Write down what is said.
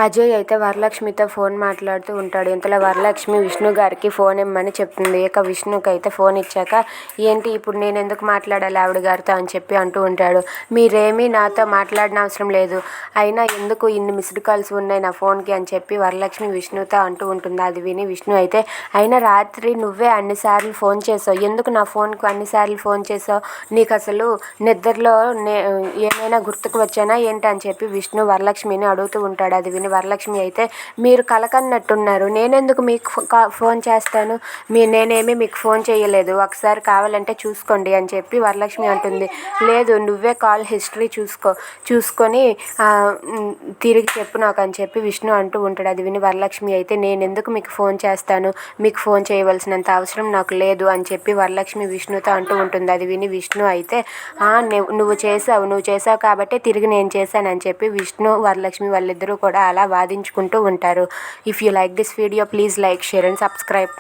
అజయ్ అయితే వరలక్ష్మితో ఫోన్ మాట్లాడుతూ ఉంటాడు. ఇంతలో వరలక్ష్మి విష్ణు గారికి ఫోన్ ఇమ్మని చెప్తుంది. ఇక విష్ణుకి అయితే ఫోన్ ఇచ్చాక, ఏంటి ఇప్పుడు నేను ఎందుకు మాట్లాడాలి ఆవిడ గారితో అని చెప్పి అంటూ ఉంటాడు. మీరేమీ నాతో మాట్లాడిన అవసరం లేదు, అయినా ఎందుకు ఇన్ని మిస్డ్ కాల్స్ ఉన్నాయి నా ఫోన్కి అని చెప్పి వరలక్ష్మి విష్ణుతో అంటూ ఉంటుంది. అది విని విష్ణు అయితే, అయినా రాత్రి నువ్వే అన్నిసార్లు ఫోన్ చేసావు, ఎందుకు నా ఫోన్కు అన్నిసార్లు ఫోన్ చేసావు, నీకు అసలు నిద్రలో ఏమైనా గుర్తుకు వచ్చానా ఏంటి అని చెప్పి విష్ణు వరలక్ష్మిని అడుగుతూ ఉంటాడు. అది వరలక్ష్మి అయితే, మీరు కలకన్నట్టున్నారు, నేనెందుకు మీకు ఫోన్ చేస్తాను, నేనేమీ మీకు ఫోన్ చేయలేదు, ఒకసారి కావాలంటే చూసుకోండి అని చెప్పి వరలక్ష్మి అంటుంది. లేదు, నువ్వే కాల్ హిస్టరీ చూసుకొని తిరిగి చెప్పు నాకు అని చెప్పి విష్ణు అంటూ ఉంటాడు. అది విని వరలక్ష్మి అయితే, నేనెందుకు మీకు ఫోన్ చేస్తాను, మీకు ఫోన్ చేయవలసినంత అవసరం నాకు లేదు అని చెప్పి వరలక్ష్మి విష్ణుతో అంటూ ఉంటుంది. అది విని విష్ణు అయితే, నువ్వు చేసావు కాబట్టి తిరిగి నేను చేశానని చెప్పి విష్ణు వరలక్ష్మి వాళ్ళిద్దరూ కూడా అలా వాదించుకుంటూ ఉంటారు. If you like this video, please like, share and subscribe.